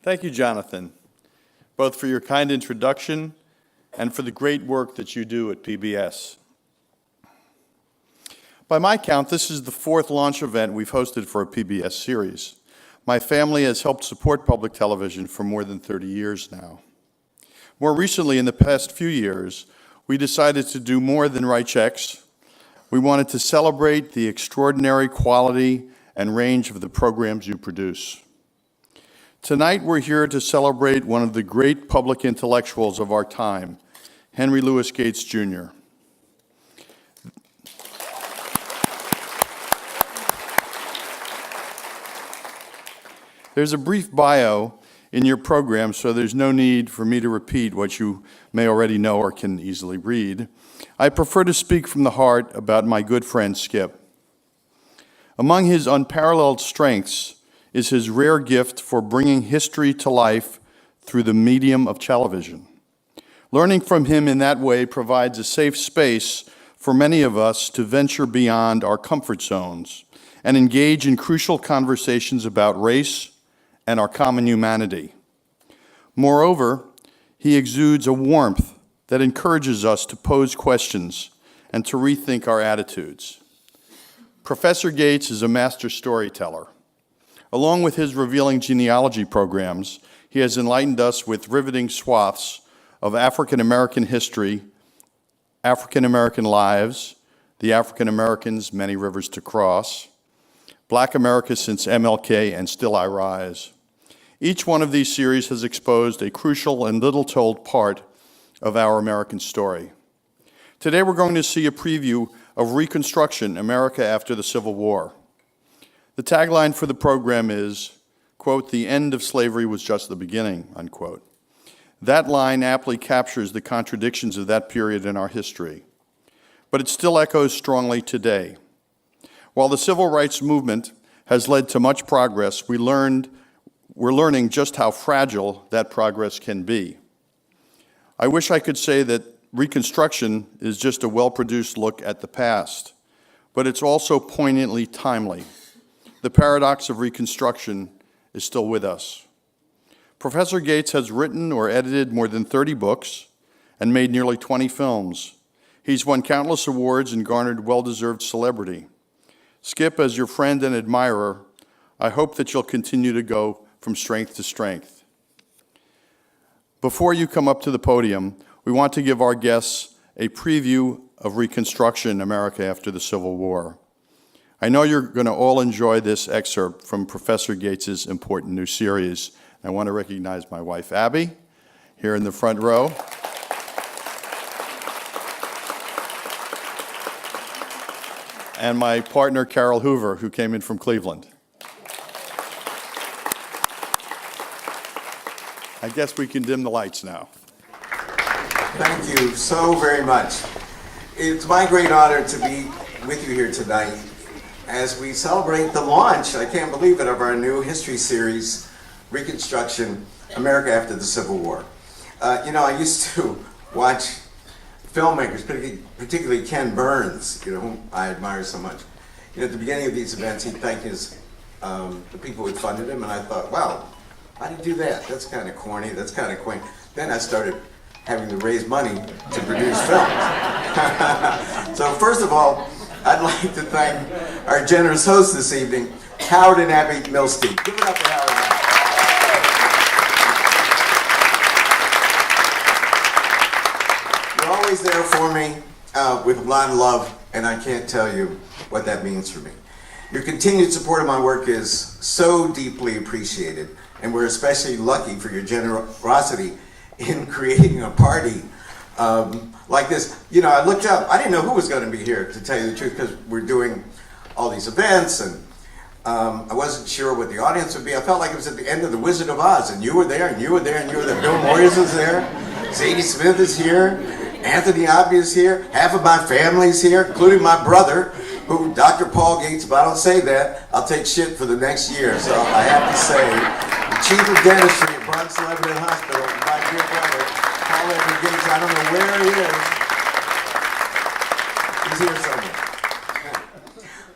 Thank you, Jonathan, both for your kind introduction and for the great work that you do at PBS. By my count, this is the fourth launch event we've hosted for a PBS series. My family has helped support public television for more than 30 years now. More recently, in the past few years, we decided to do more than write checks. We wanted to celebrate the extraordinary quality and range of the programs you produce. Tonight, we're here to celebrate one of the great public intellectuals of our time, Henry Louis Gates, Jr. There's a brief bio in your program, so there's no need for me to repeat what you may already know or can easily read. I prefer to speak from the heart about my good friend Skip. Among his unparalleled strengths is his rare gift for bringing history to life through the medium of television. Learning from him in that way provides a safe space for many of us to venture beyond our comfort zones and engage in crucial conversations about race and our common humanity. Moreover, he exudes a warmth that encourages us to pose questions and to rethink our attitudes. Professor Gates is a master storyteller. Along with his revealing genealogy programs, he has enlightened us with riveting swaths of African American history, African American lives, the African Americans, Many Rivers to Cross, Black America since MLK, and Still I Rise. Each one of these series has exposed a crucial and little-told part of our American story. Today we're going to see a preview of Reconstruction, America After the Civil War. The tagline for the program is, quote, "The end of slavery was just the beginning," unquote. That line aptly captures the contradictions of that period in our history, but it still echoes strongly today. While the civil rights movement has led to much progress, we're learning just how fragile that progress can be. I wish I could say that Reconstruction is just a well-produced look at the past, but it's also poignantly timely. The paradox of Reconstruction is still with us. Professor Gates has written or edited more than 30 books and made nearly 20 films. He's won countless awards and garnered well-deserved celebrity. Skip, as your friend and admirer, I hope that you'll continue to go from strength to strength. Before you come up to the podium, we want to give our guests a preview of Reconstruction, America After the Civil War. I know you're going to all enjoy this excerpt from Professor Gates' important new series. I want to recognize my wife, Abby, here in the front row. And my partner, Carol Hoover, who came in from Cleveland. I guess we can dim the lights now. Thank you so very much. It's my great honor to be with you here tonight as we celebrate the launch, I can't believe it, of our new history series, Reconstruction, America After the Civil War. I used to watch filmmakers, particularly Ken Burns, whom I admire so much. At the beginning of these events, he'd thank the people who funded him, and I thought, wow, how do you do that? That's kind of corny, that's kind of quaint. Then I started having to raise money to produce films. So first of all, I'd like to thank our generous hosts this evening, Howard and Abby Milstein. Give it up for Howard. You're always there for me with a lot of love, and I can't tell you what that means for me. Your continued support of my work is so deeply appreciated, and we're especially lucky for your generosity in creating a party like this. I looked up, I didn't know who was going to be here, to tell you the truth, because we're doing all these events, and I wasn't sure what the audience would be. I felt like it was at the end of The Wizard of Oz, and you were there, and you were there, and you were there. Bill Moyers was there, Zadie Smith is here, Anthony Abbey is here, half of my family's here, including my brother, who, Dr. Paul Gates, if I don't say that, I'll take shit for the next year. So I have to say, the Chief of Dentistry at Bronx Lebanon Hospital, my dear brother, Paul Edward Gates, I don't know where he is. He's here somewhere.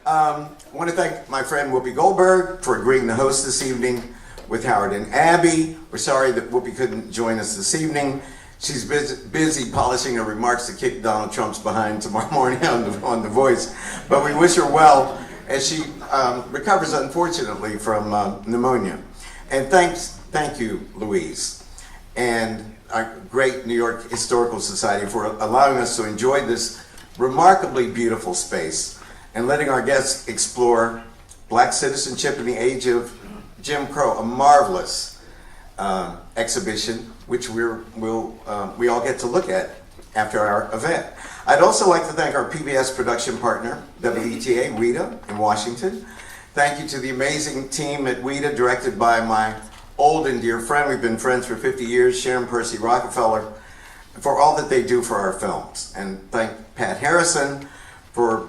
I want to thank my friend Whoopi Goldberg for agreeing to host this evening. with Howard and Abby. We're sorry that Whoopi couldn't join us this evening. She's busy polishing her remarks to kick Donald Trump's behind tomorrow morning on The Voice. But we wish her well as she recovers, unfortunately, from pneumonia. And thank you, Louise, and our great New York Historical Society for allowing us to enjoy this remarkably beautiful space and letting our guests explore Black citizenship in the age of Jim Crow, a marvelous exhibition which we all get to look at after our event. I'd also like to thank our PBS production partner, WETA, WETA in Washington. Thank you to the amazing team at WETA, directed by my old and dear friend, we've been friends for 50 years, Sharon Percy Rockefeller, for all that they do for our films. And thank Pat Harrison for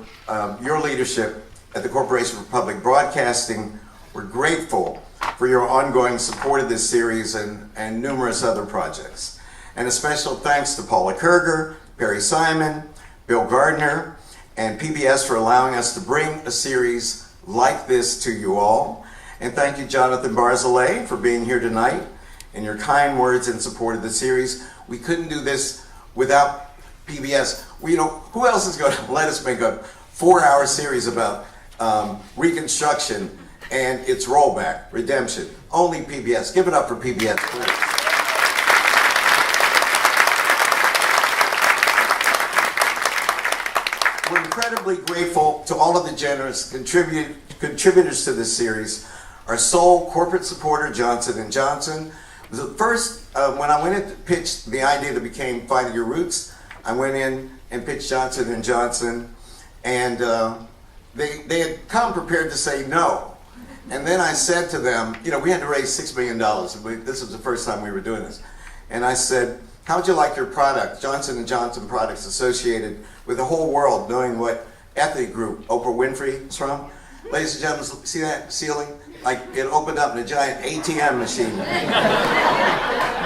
your leadership at the Corporation for Public Broadcasting. We're grateful for your ongoing support of this series and numerous other projects. And a special thanks to Paula Kerger, Perry Simon, Bill Gardner, and PBS for allowing us to bring a series like this to you all. And thank you, Jonathan Barzilay, for being here tonight and your kind words in support of the series. We couldn't do this without PBS. Who else is going to let us make a 4-hour series about Reconstruction and its rollback, redemption? Only PBS. Give it up for PBS, please. We're incredibly grateful to all of the generous contributors to this series. Our sole corporate supporter, Johnson & Johnson. It was the first, when I went in to pitch the idea that became Finding Your Roots, I went in and pitched Johnson & Johnson, and they had come prepared to say no. And then I said to them, we had to raise $6 million. This was the first time we were doing this. And I said, how would you like your product, Johnson & Johnson products, associated with the whole world knowing what ethnic group Oprah Winfrey is from? Ladies and gentlemen, see that ceiling? Like it opened up and a giant ATM machine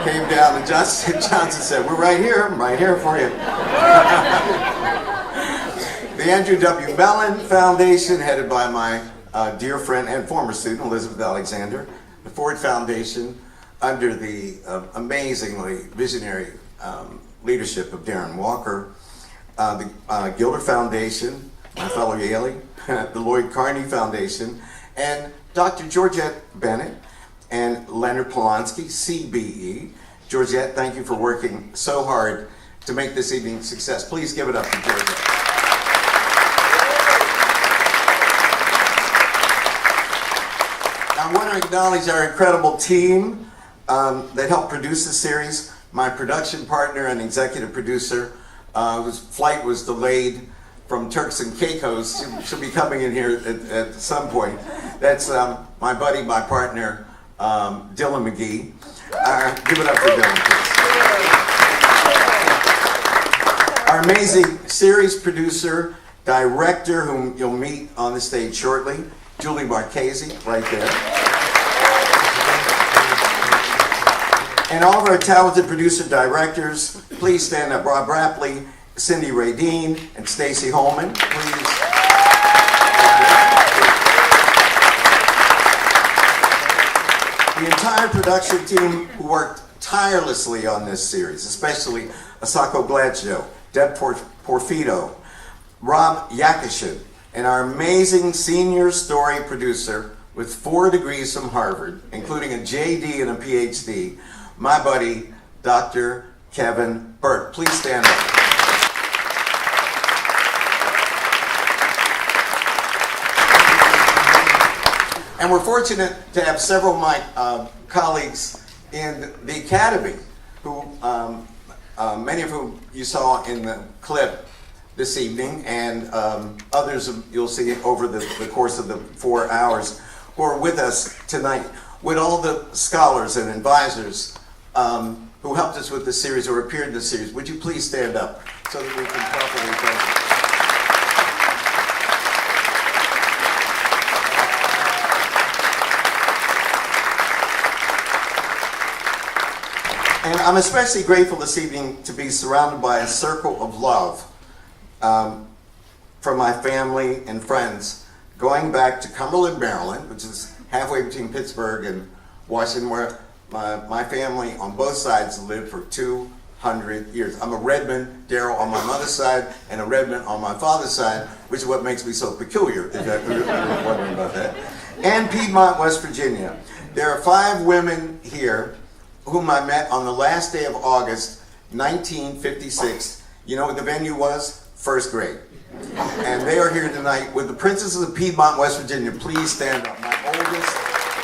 came down, and Johnson said, we're right here, I'm right here for you. The Andrew W. Mellon Foundation, headed by my dear friend and former student, Elizabeth Alexander. The Ford Foundation, under the amazingly visionary leadership of Darren Walker. The Gilder Foundation, my fellow Yalie, the Lloyd Carney Foundation, and Dr. Georgette Bennett and Leonard Polanski, CBE. Georgette, thank you for working so hard to make this evening a success. Please give it up to Georgette. I want to acknowledge our incredible team that helped produce the series. My production partner and executive producer, whose flight was delayed from Turks and Caicos. She'll be coming in here at some point. That's my buddy, my partner, Dylan McGee. Give it up for Dylan, please. Our amazing series producer, director, whom you'll meet on the stage shortly, Julie Marchese, right there. And all of our talented producer directors, please stand up. Rob Rapley, Cindy Radine, and Stacy Holman, please. The entire production team who worked tirelessly on this series, especially Asako Gladjo, Deb Porfido, Rob Yakishin, and our amazing senior story producer with 4 degrees from Harvard, including a JD and a PhD, my buddy, Dr. Kevin Burke. Please stand up. And we're fortunate to have several of my colleagues in the Academy, who many of whom you saw in the clip this evening, and others you'll see over the course of the 4 hours, who are with us tonight, with all the scholars and advisors who helped us with the series or appeared in the series. Would you please stand up so that we can properly thank you. And I'm especially grateful this evening to be surrounded by a circle of love from my family and friends, going back to Cumberland, Maryland, which is halfway between Pittsburgh and Washington, where my family on both sides lived for 200 years. I'm a Redmond, Darrell on my mother's side, and a Redmond on my father's side, which is what makes me so peculiar, if you're wondering about that. And Piedmont, West Virginia. There are 5 women here whom I met on the last day of August, 1956. You know what the venue was? First grade. And they are here tonight with the Princesses of Piedmont, West Virginia. Please stand up. My oldest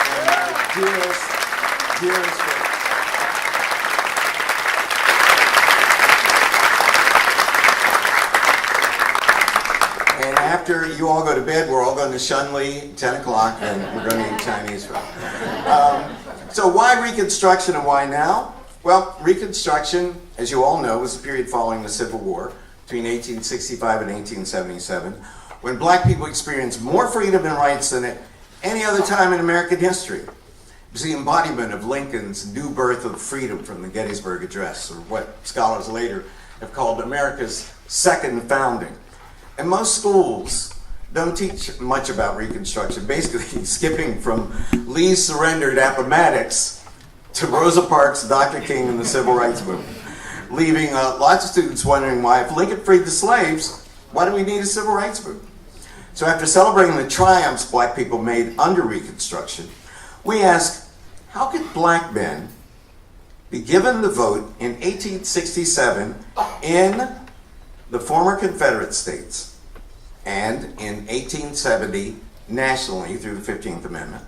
and my dearest friend. And after you all go to bed, we're all going to Shunli, 10 o'clock, and we're going to eat Chinese food. So why Reconstruction and why now? Well, Reconstruction, as you all know, was the period following the Civil War between 1865 and 1877, when black people experienced more freedom and rights than at any other time in American history. It was the embodiment of Lincoln's new birth of freedom from the Gettysburg Address, or what scholars later have called America's second founding. And most schools don't teach much about Reconstruction, basically skipping from Lee's surrender at Appomattox to Rosa Parks, Dr. King, and the Civil Rights Movement, leaving lots of students wondering why, if Lincoln freed the slaves, why do we need a civil rights movement? So after celebrating the triumphs black people made under Reconstruction, we ask, how could black men be given the vote in 1867 in the former Confederate states and in 1870 nationally through the 15th Amendment,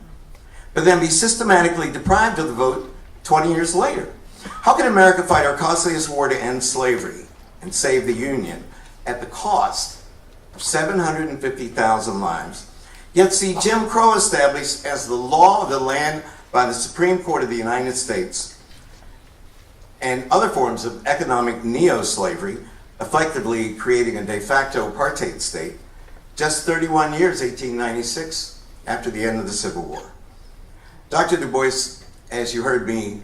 but then be systematically deprived of the vote 20 years later? How can America fight our costliest war to end slavery and save the Union at the cost of 750,000 lives, yet see Jim Crow established as the law of the land by the Supreme Court of the United States and other forms of economic neo-slavery, effectively creating a de facto apartheid state, just 31 years, 1896, after the end of the Civil War? Dr. Du Bois, as you heard me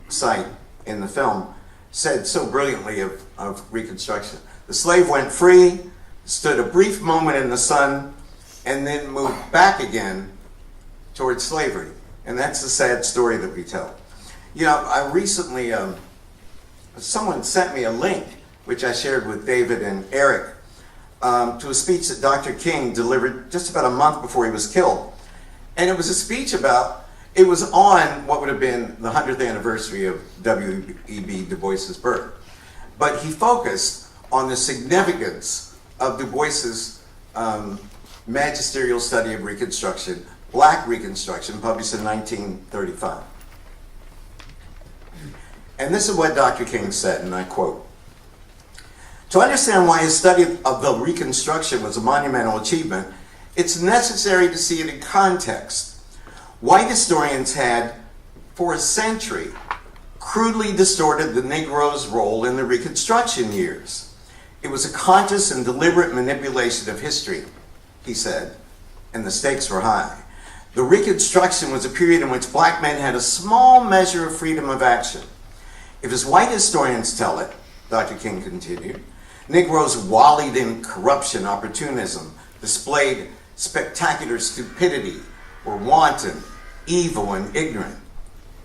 cite in the film, said so brilliantly of Reconstruction. The slave went free, stood a brief moment in the sun, and then moved back again towards slavery. And that's the sad story that we tell. You know, I recently, someone sent me a link, which I shared with David and Eric, to a speech that Dr. King delivered just about a month before he was killed. And it was a speech about, it was on what would have been the 100th anniversary of W.E.B. Du Bois's birth. But he focused on the significance of Du Bois's magisterial study of Reconstruction, Black Reconstruction, published in 1935. And this is what Dr. King said, and I quote, "To understand why his study of the Reconstruction was a monumental achievement, it's necessary to see it in context. White historians had, for a century, crudely distorted the Negro's role in the Reconstruction years. It was a conscious and deliberate manipulation of history," he said, "and the stakes were high. The Reconstruction was a period in which black men had a small measure of freedom of action. If, as white historians tell it," Dr. King continued, "Negroes wallowed in corruption, opportunism, displayed spectacular stupidity, were wanton, evil, and ignorant,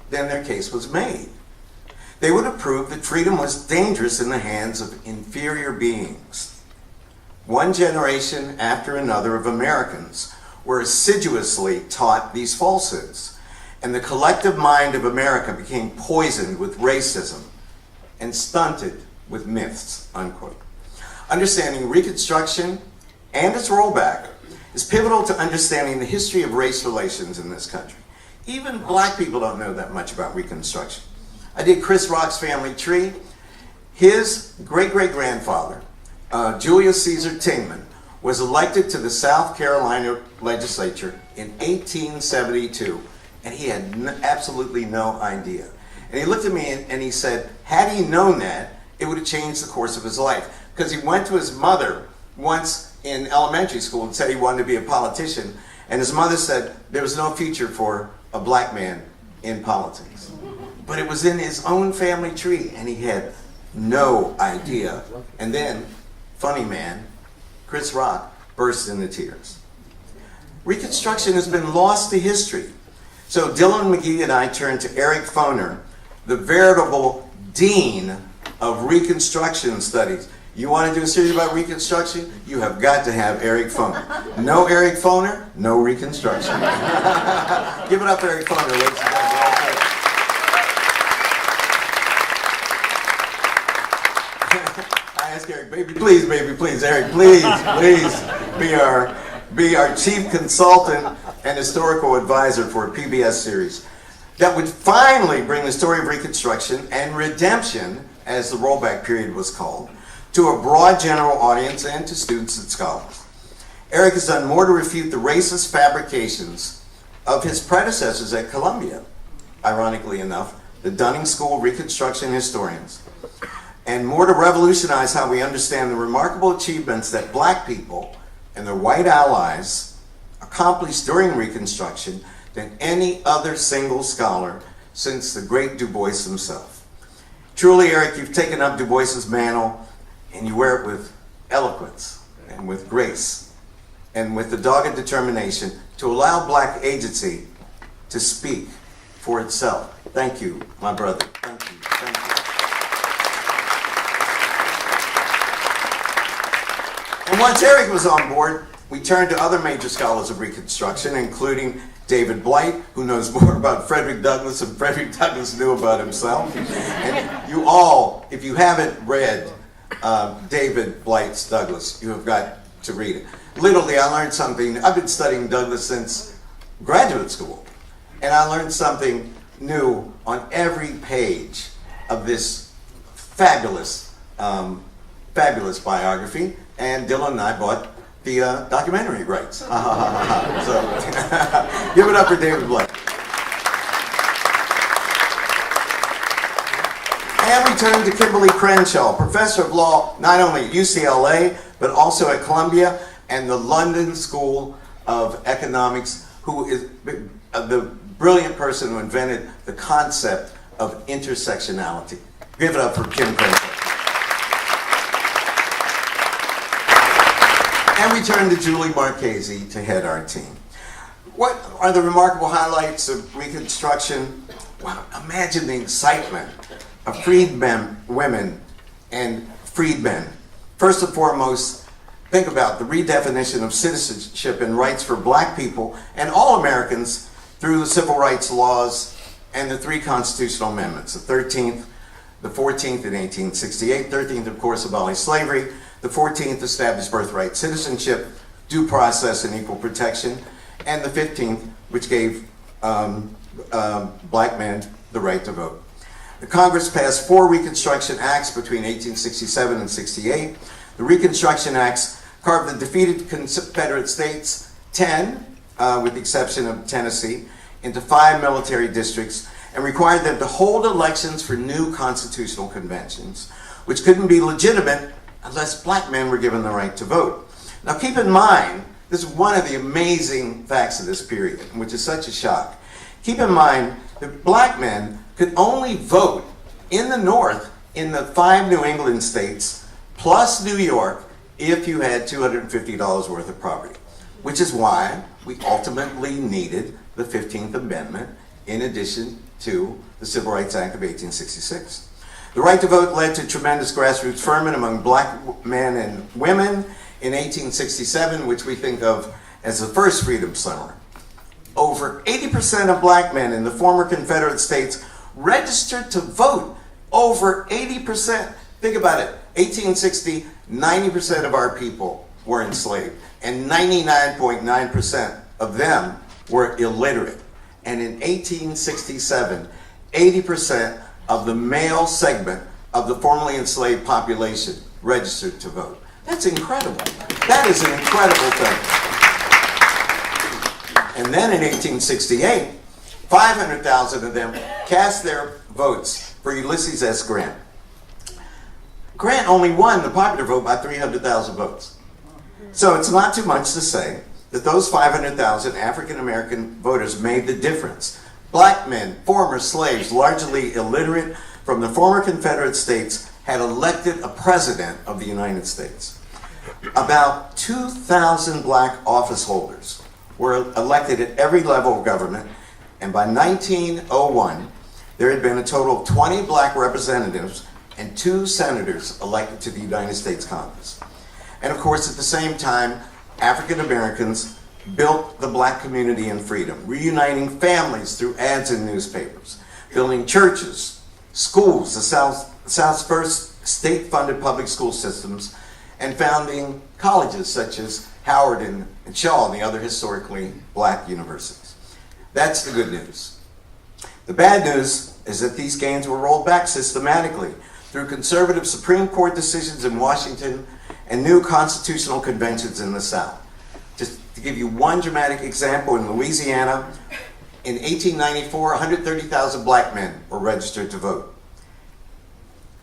then their case was made. They would have proved that freedom was dangerous in the hands of inferior beings. One generation after another of Americans were assiduously taught these falsehoods, and the collective mind of America became poisoned with racism and stunted with myths," unquote. Understanding Reconstruction and its rollback is pivotal to understanding the history of race relations in this country. Even black people don't know that much about Reconstruction. I did Chris Rock's family tree. His great-great-grandfather, Julius Caesar Tingman, was elected to the South Carolina legislature in 1872, and he had absolutely no idea. And he looked at me and he said, had he known that, it would have changed the course of his life. Because he went to his mother once in elementary school and said he wanted to be a politician, and his mother said there was no future for a black man in politics. But it was in his own family tree, and he had no idea. And then, funny man, Chris Rock burst into tears. Reconstruction has been lost to history. So Dylan McGee and I turned to Eric Foner, the veritable dean of Reconstruction studies. You want to do a series about Reconstruction? You have got to have Eric Foner. No Eric Foner, no Reconstruction. Give it up for Eric Foner, ladies and gentlemen. I ask Eric, baby, please, Eric, please be our chief consultant and historical advisor for a PBS series that would finally bring the story of Reconstruction and redemption, as the rollback period was called, to a broad general audience and to students and scholars. Eric has done more to refute the racist fabrications of his predecessors at Columbia, ironically enough, the Dunning School of Reconstruction historians, and more to revolutionize how we understand the remarkable achievements that black people and their white allies accomplished during Reconstruction than any other single scholar since the great Du Bois himself. Truly, Eric, you've taken up Du Bois's mantle and you wear it with eloquence and with grace and with the dogged determination to allow black agency to speak for itself. Thank you, my brother. Thank you. Thank you. And once Eric was on board, we turned to other major scholars of Reconstruction, including David Blight, who knows more about Frederick Douglass than Frederick Douglass knew about himself. And you all, if you haven't read David Blight's Douglass, you have got to read it. Literally, I learned something. I've been studying Douglass since graduate school, and I learned something new on every page of this fabulous, fabulous biography. And Dylan and I bought the documentary rights. So give it up for David Blight. And we turn to Kimberly Crenshaw, professor of law not only at UCLA, but also at Columbia and the London School of Economics, who is the brilliant person who invented the concept of intersectionality. Give it up for Kim Crenshaw. And we turn to Julie Marchese to head our team. What are the remarkable highlights of Reconstruction? Wow, imagine the excitement of freedmen, women, and freedmen. First and foremost, think about the redefinition of citizenship and rights for black people and all Americans through the civil rights laws and the three constitutional amendments, the 13th, the 14th in 1868, 13th, of course, abolished slavery, the 14th established birthright citizenship, due process and equal protection, and the 15th, which gave black men the right to vote. The Congress passed 4 Reconstruction Acts between 1867 and 68. The Reconstruction Acts carved the defeated Confederate states, 10, with the exception of Tennessee, into 5 military districts and required them to hold elections for new constitutional conventions, which couldn't be legitimate unless black men were given the right to vote. Now keep in mind, this is one of the amazing facts of this period, which is such a shock. Keep in mind that black men could only vote in the North in the 5 New England states, plus New York, if you had $250 worth of property, which is why we ultimately needed the 15th Amendment in addition to the Civil Rights Act of 1866. The right to vote led to tremendous grassroots ferment among black men and women in 1867, which we think of as the first Freedom Summer. Over 80% of black men in the former Confederate states registered to vote. Over 80%. Think about it. 1860, 90% of our people were enslaved, and 99.9% of them were illiterate. And in 1867, 80% of the male segment of the formerly enslaved population registered to vote. That's incredible. That is an incredible thing. And then in 1868, 500,000 of them cast their votes for Ulysses S. Grant. Grant only won the popular vote by 300,000 votes. So it's not too much to say that those 500,000 African American voters made the difference. Black men, former slaves, largely illiterate, from the former Confederate states, had elected a president of the United States. About 2,000 black office holders were elected at every level of government, And by 1901, there had been a total of 20 black representatives and 2 senators elected to the United States Congress. And of course, at the same time, African Americans built the black community in freedom, reuniting families through ads in newspapers, building churches, schools, the South's first state-funded public school systems, and founding colleges such as Howard and Shaw and the other historically black universities. That's the good news. The bad news is that these gains were rolled back systematically through conservative Supreme Court decisions in Washington and new constitutional conventions in the South. Just to give you one dramatic example, in Louisiana, in 1894, 130,000 black men were registered to vote.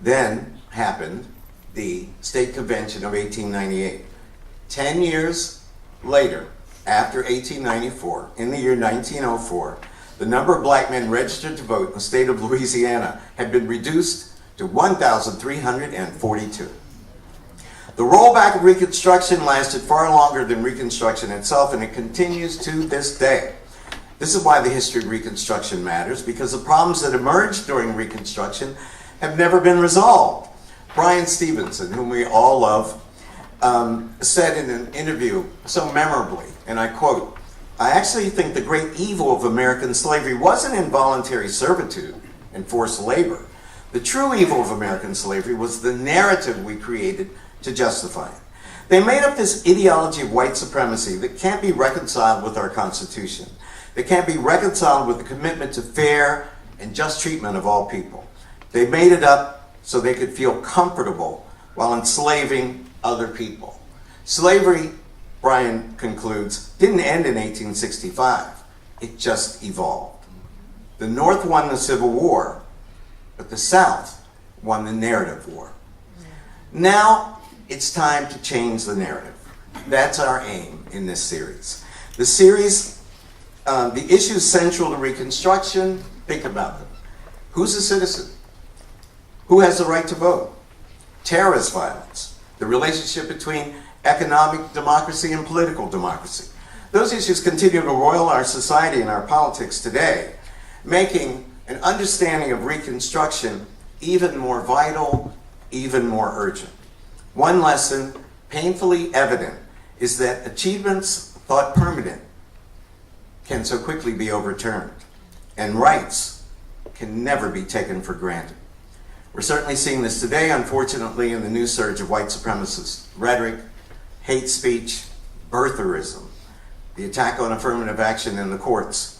Then happened the State Convention of 1898. 10 years later, after 1894, in the year 1904, the number of black men registered to vote in the state of Louisiana had been reduced to 1,342. The rollback of Reconstruction lasted far longer than Reconstruction itself, and it continues to this day. This is why the history of Reconstruction matters, because the problems that emerged during Reconstruction have never been resolved. Brian Stevenson, whom we all love, said in an interview so memorably, and I quote, "I actually think the great evil of American slavery wasn't involuntary servitude and forced labor. The true evil of American slavery was the narrative we created to justify it. They made up this ideology of white supremacy that can't be reconciled with our Constitution, that can't be reconciled with the commitment to fair and just treatment of all people. They made it up so they could feel comfortable while enslaving other people." Slavery, Brian concludes, didn't end in 1865. It just evolved. The North won the Civil War, but the South won the narrative war. Now it's time to change the narrative. That's our aim in this series. The series, the issues central to Reconstruction, think about them. Who's a citizen? Who has the right to vote? Terrorist violence. The relationship between economic democracy and political democracy. Those issues continue to roil our society and our politics today, making an understanding of Reconstruction even more vital, even more urgent. One lesson, painfully evident, is that achievements thought permanent can so quickly be overturned, and rights can never be taken for granted. We're certainly seeing this today, unfortunately, in the new surge of white supremacist rhetoric, hate speech, birtherism, the attack on affirmative action in the courts,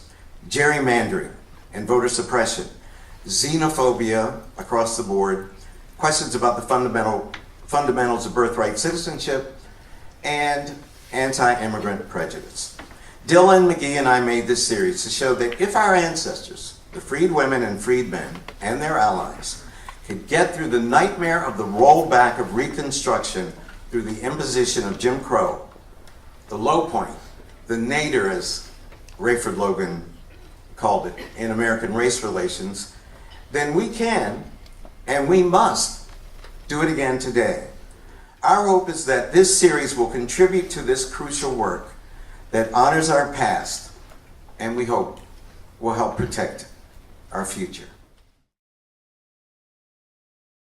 gerrymandering and voter suppression, xenophobia across the board, questions about the fundamentals of birthright citizenship, and anti-immigrant prejudice. Dylan McGee and I made this series to show that if our ancestors, the freed women and freed men, and their allies, could get through the nightmare of the rollback of Reconstruction through the imposition of Jim Crow, the low point, the nadir, as Rayford Logan called it, in American race relations, then we can and we must do it again today. Our hope is that this series will contribute to this crucial work that honors our past and we hope will help protect our future.